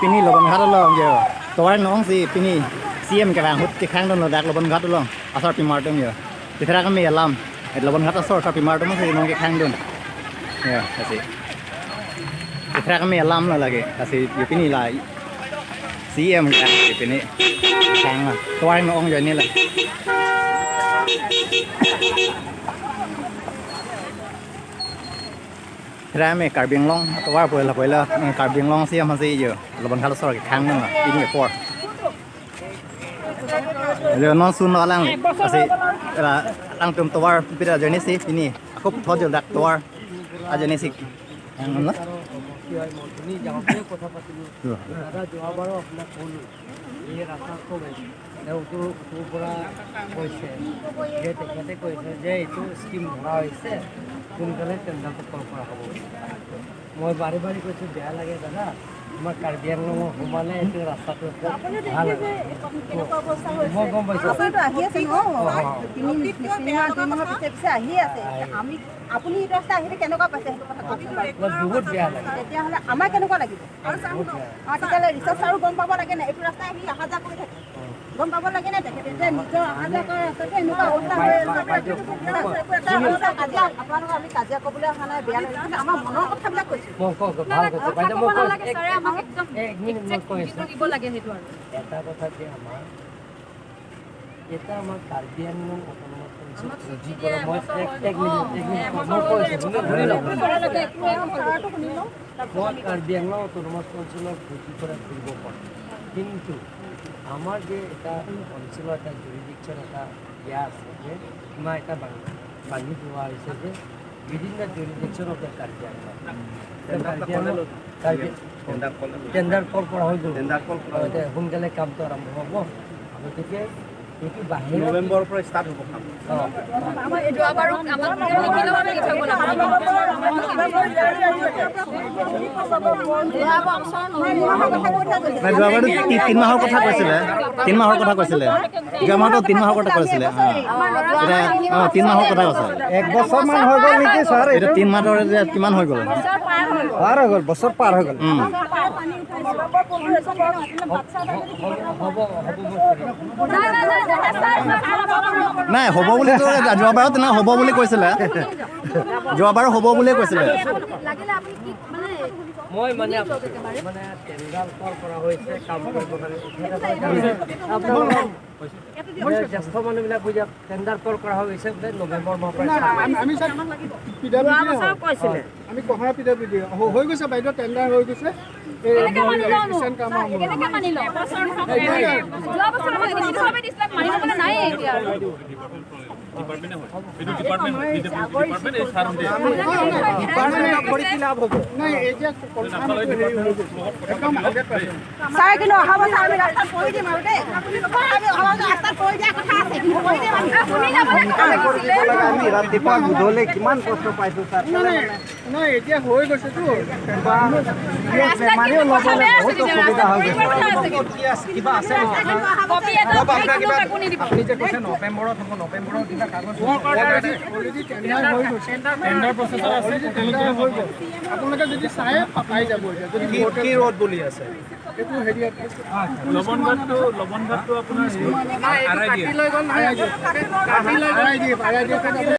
Pini lo ban khát lo giờ tối nó gì pini CM cái vàng hút cái khang đó nó đặt lo ban khát lo asar pi mar dong giờ thì thế ra cái mày làm lo ban khát asar pi mar dong thì nó cái khang dong ya kasih thì thế ra cái mày làm là lagi kasih giờ pini là CM cái pini khang là tối nó giờ này là ra mày cài biển long tôiว่าไปแล้วcài biển longเสียมันสิอยู่เราบังคับสอดอีกครั้งนึงอ่ะปีนี้ปอดเดี๋ยวนอนซุนนอนล่างสิล่างเติมตัวปีละเจนี่สิปีนี้akuทอดอยู่ดักตัวaja nih sih yang mana ini jangan punya kota Patulu ada Jawa Baru अपना खोलू ये रास्ता को मैं तो पूरा कोइसे ये देखते कोइसे जे तो स्कीम भरा होइसे সোনকালে টেন্ডাৰ কল কৰা হ'ব মই বাৰে বাৰে কৈছো বেয়া লাগে দাদা আমাৰ কাৰ্বি আংলং সোমালে এইটো ৰাস্তাটো ভাল মই গম পাইছোঁ আপুনিতো আহি আছে ন পিছে আহি আছে আমি আপুনি এই ৰাস্তা আহিলে কেনেকুৱা পাইছে সেইটো কথা বহুত বেয়া লাগে তেতিয়াহ'লে আমাৰ কেনেকুৱা লাগিব তেতিয়াহ'লে ৰিচাৰ্চ আৰু গম পাব লাগে নাই এইটো ৰাস্তা আহি অহা যোৱা কৰি থাকে গম পাব লাগে নাই তেখেতে যে নিজৰ অহা যোৱা কৰা ৰাস্তাটো এনেকুৱা অৱস্থা হৈ কাজিয়া আপোনালোকক আমি কাজিয়া ক'বলৈ অহা নাই বেয়া লাগে কিন্তু আমাৰ মনৰ কথাবিলাক কৈছোঁ ভাল কৈছে বাইদেউ মই এটা কথা যে এটা আমাৰ কাৰ্বি আংলং মই কাৰ্বি আংলং অটোনমাস অঞ্চলৰ ভুজি কৰা ঘূৰিব পাৰোঁ কিন্তু আমাৰ যে এটা অঞ্চলৰ এটা জুৰিডিকশ্যন এটা দিয়া আছে যে সীমা এটা বান্ধি লোৱা হৈছে যে বিভিন্ন jurisdiction of the Karbi Anglong tender call কৰা হৈ গ'ল সোনকালে কামটো আৰম্ভ হ'ব গতিকে এইটো বাহিৰ নৱেম্বৰৰ পৰা ষ্টাৰ্ট হ'ব কাম যোৱাবাৰ 3 মাহৰ কথা কৈছিলে 3 মাহৰ কথা কৈছিলে যোৱাবাৰটো 3 মাহৰ কথা কৈছিলে এতিয়া 3 মাহৰ কথা কৈছে 1 বছৰ মান হৈ গ'ল নেকি ছাৰ এটা 3 মাহৰ যে কিমান হৈ গ'ল পাৰ হৈ গ'ল বছৰ পাৰ হৈ গ'ল নাই হ'ব বুলি যোৱাবাৰত না হ'ব বুলি কৈছিলে যোৱাবাৰ হ'ব বুলিয়ে কৈছিলে মই মানে টেণ্ডাৰ কল কৰা হৈছে কাম কৰিব কাৰণে জ্যেষ্ঠ মানুহবিলাক বুজা টেণ্ডাৰ কল কৰা হৈছে বোলে নৱেম্বৰ মাহৰ পৰা আমি কহৰা পিডাব্লিউডি হৈ গৈছে বাইদেউ টেণ্ডাৰ হৈ গৈছে ছাৰ কিন্তু অহা বছৰ আমি ৰাস্তাত পৰি দিম আৰু দেই ৰাস্তাত পৰি দিয়া কথা আছে আমি ৰাতিপুৱা গধূলি কিমান কষ্ট পাইছো ছাৰ নাই এতিয়া হৈ গৈছেতো কিবা আছে আপুনি যে কৈছে নৱেম্বৰত হ'ব নৱেম্বৰৰ কিবা কাগজ আপোনালোকে যদি চাই পাই যাব এতিয়া যদি কি ৰোড বুলি আছে এইটো হেৰি লবণ ঘাটটো আপোনাৰ আৰাই দিয়ে